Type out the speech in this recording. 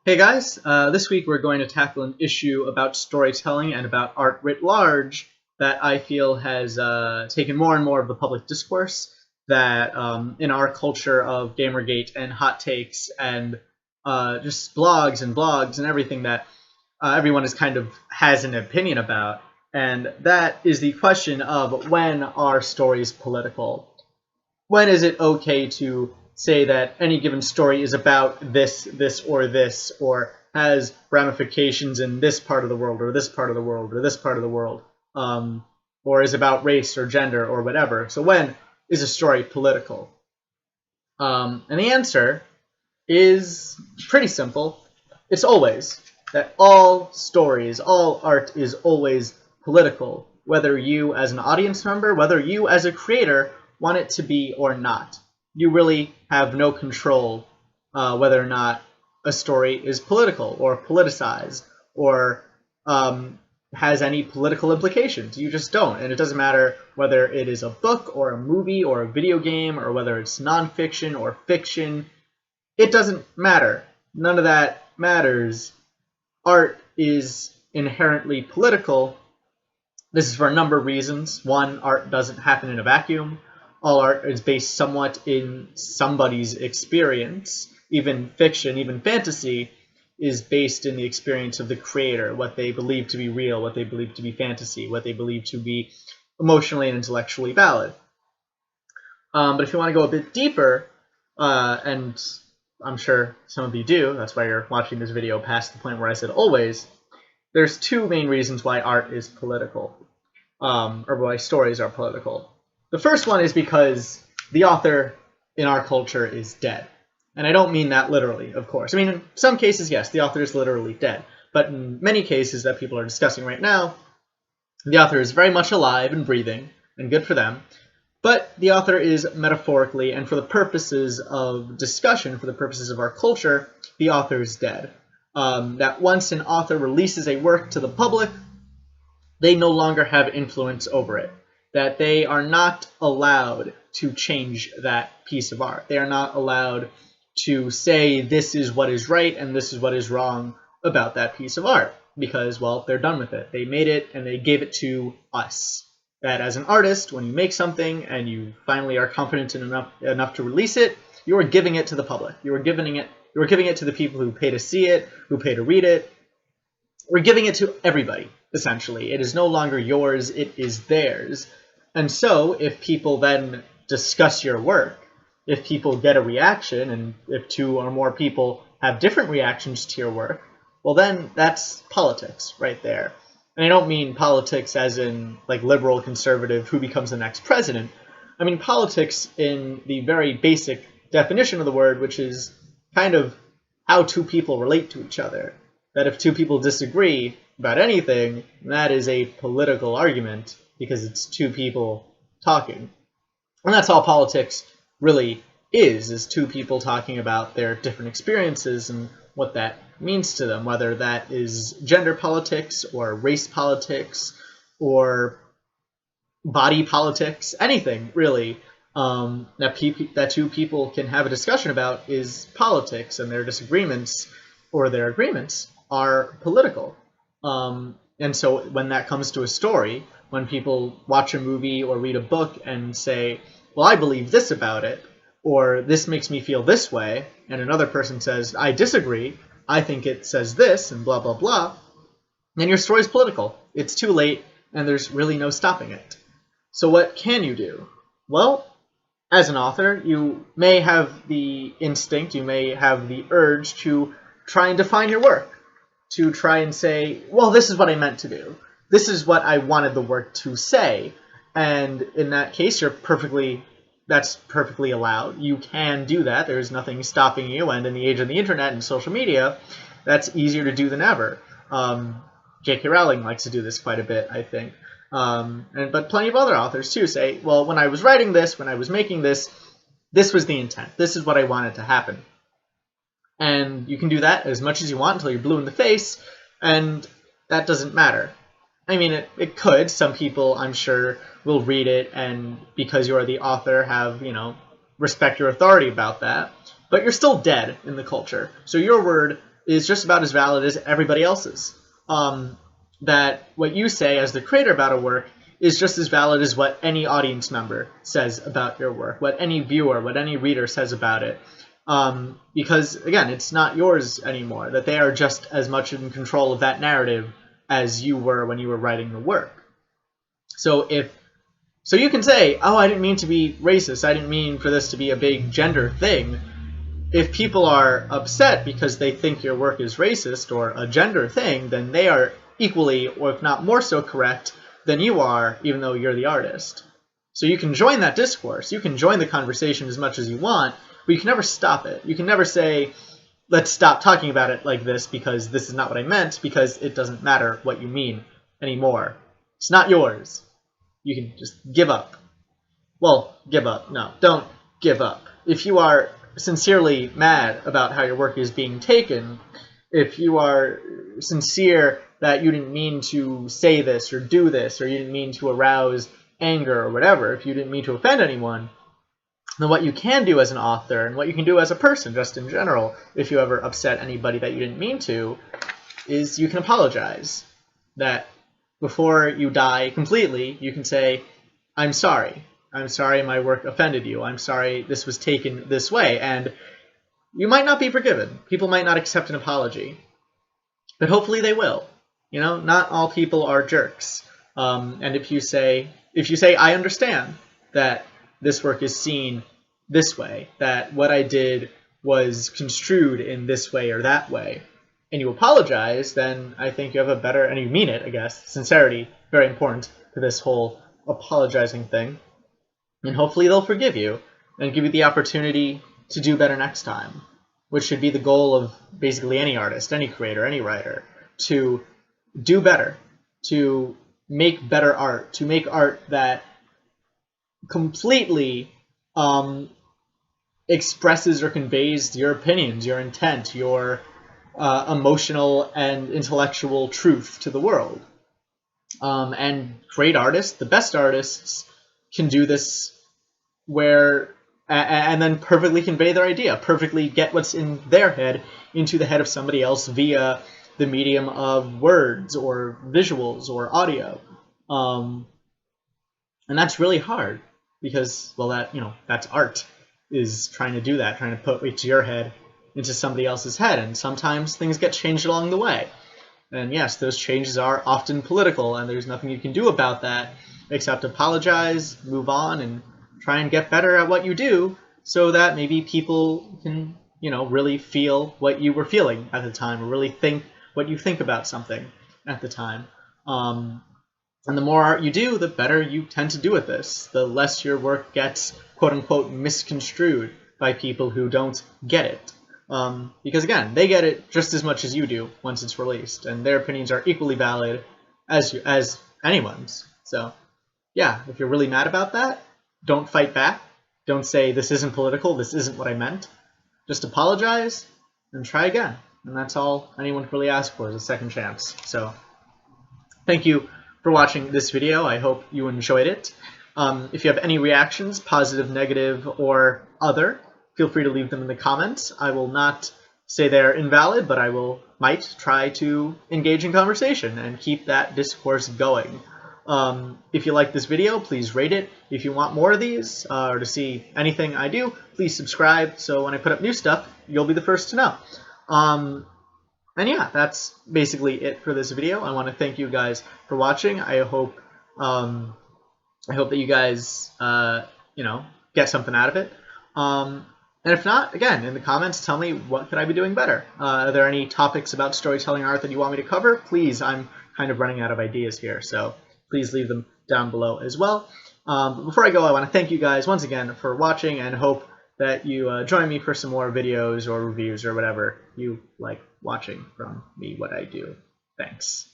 Hey guys, this week we're going to tackle an issue about storytelling and about art writ large that I feel has taken more and more of the public discourse. That in our culture of Gamergate and hot takes and just blogs and everything that everyone is kind of has an opinion about, and that is the question of when are stories political? When is it okay to say that any given story is about this, or has ramifications in this part of the world, or this part of the world, or this part of the world, or is about race or gender or whatever? So when is a story political? And the answer is pretty simple. It's always that all stories, all art is always political, whether you as an audience member, whether you as a creator want it to be or not. You really have no control whether or not a story is political or politicized or has any political implications. You just don't. And it doesn't matter whether it is a book or a movie or a video game or whether it's nonfiction or fiction. It doesn't matter. None of that matters. Art is inherently political. This is for a number of reasons. One, art doesn't happen in a vacuum. All art is based somewhat in somebody's experience. Even fiction, even fantasy, is based in the experience of the creator, what they believe to be real, what they believe to be fantasy, what they believe to be emotionally and intellectually valid. But if you want to go a bit deeper, and I'm sure some of you do, that's why you're watching this video past the point where I said always, there's two main reasons why art is political, or why stories are political. The first one is because the author in our culture is dead. And I don't mean that literally, of course. I mean, in some cases, yes, the author is literally dead. But in many cases that people are discussing right now, the author is very much alive and breathing, and good for them. But the author is metaphorically, and for the purposes of discussion, for the purposes of our culture, the author is dead. That once an author releases a work to the public, they no longer have influence over it. That they are not allowed to change that piece of art. They are not allowed to say this is what is right and this is what is wrong about that piece of art. Because, well, they're done with it. They made it and they gave it to us. That as an artist, when you make something and you finally are confident enough to release it, you are giving it to the public. You are giving it to the people who pay to see it, who pay to read it. We're giving it to everybody, essentially. It is no longer yours, it is theirs. And so, if people then discuss your work, if people get a reaction, and if two or more people have different reactions to your work, well then that's politics right there. And I don't mean politics as in like liberal, conservative, who becomes the next president. I mean politics in the very basic definition of the word, which is kind of how two people relate to each other. That if two people disagree about anything, that is a political argument because it's two people talking. And that's all politics really is two people talking about their different experiences and what that means to them, whether that is gender politics or race politics or body politics, anything really that two people can have a discussion about is politics, and their disagreements or their agreements are political. And so when that comes to a story, when people watch a movie or read a book and say, well, I believe this about it, or this makes me feel this way, and another person says, I disagree, I think it says this, and blah, blah, blah, then your story's political. It's too late, and there's really no stopping it. So what can you do? Well, as an author, you may have the instinct, you may have the urge to try and define your work, to try and say, well, this is what I meant to do. This is what I wanted the work to say. And in that case, that's perfectly allowed. You can do that. There's nothing stopping you. And in the age of the internet and social media, that's easier to do than ever. J.K. Rowling likes to do this quite a bit, I think. But plenty of other authors, too, say, well, when I was writing this, when I was making this, this was the intent. This is what I wanted to happen. And you can do that as much as you want until you're blue in the face, and that doesn't matter. I mean, it could. Some people, I'm sure, will read it and because you're the author have, respect your authority about that. But you're still dead in the culture. So your word is just about as valid as everybody else's. That what you say as the creator about a work is just as valid as what any audience member says about your work, what any viewer, what any reader says about it. Because, again, it's not yours anymore, that they are just as much in control of that narrative as you were when you were writing the work. So you can say, oh, I didn't mean to be racist, I didn't mean for this to be a big gender thing. If people are upset because they think your work is racist or a gender thing, then they are equally, or if not more so, correct than you are, even though you're the artist. So you can join that discourse, you can join the conversation as much as you want, but you can never stop it. You can never say, let's stop talking about it like this because this is not what I meant, because it doesn't matter what you mean anymore. It's not yours. You can just give up. Well, give up. No, don't give up. If you are sincerely mad about how your work is being taken, if you are sincere that you didn't mean to say this or do this, or you didn't mean to arouse anger or whatever, if you didn't mean to offend anyone, then what you can do as an author, and what you can do as a person just in general, if you ever upset anybody that you didn't mean to, is you can apologize. That before you die completely, you can say, I'm sorry. I'm sorry my work offended you. I'm sorry this was taken this way. And you might not be forgiven. People might not accept an apology. But hopefully they will. You know, not all people are jerks. And if you say, I understand that this work is seen this way, that what I did was construed in this way or that way, and you apologize, then I think you have a better, and you mean it, I guess. Sincerity, very important to this whole apologizing thing. And hopefully they'll forgive you and give you the opportunity to do better next time, which should be the goal of basically any artist, any creator, any writer, to do better, to make better art, to make art that completely expresses or conveys your opinions, your intent, your emotional and intellectual truth to the world. And great artists, the best artists, can do this and then perfectly convey their idea, perfectly get what's in their head into the head of somebody else via the medium of words or visuals or audio. And that's really hard because, well, that's art, is trying to do that, trying to put into your head into somebody else's head, and sometimes things get changed along the way. And yes, those changes are often political, and there's nothing you can do about that except apologize, move on, and try and get better at what you do so that maybe people can, really feel what you were feeling at the time, or really think what you think about something at the time. And the more art you do, the better you tend to do at this. The less your work gets, quote-unquote, misconstrued by people who don't get it. Because, again, they get it just as much as you do once it's released, and their opinions are equally valid as anyone's. So, yeah, if you're really mad about that, don't fight back. Don't say, this isn't political, this isn't what I meant. Just apologize and try again. And that's all anyone can really ask for, is a second chance. So, thank you for watching this video. I hope you enjoyed it. If you have any reactions, positive, negative, or other, feel free to leave them in the comments. I will not say they're invalid, but I might try to engage in conversation and keep that discourse going. If you like this video, please rate it. If you want more of these, or to see anything I do, please subscribe, so when I put up new stuff, you'll be the first to know. And yeah, that's basically it for this video. I want to thank you guys for watching. I hope that you guys, get something out of it. And if not, again, in the comments, tell me what could I be doing better. Are there any topics about storytelling art that you want me to cover? Please, I'm kind of running out of ideas here, so please leave them down below as well. But before I go, I want to thank you guys once again for watching, and hope that you join me for some more videos or reviews or whatever you like watching from me, what I do. Thanks.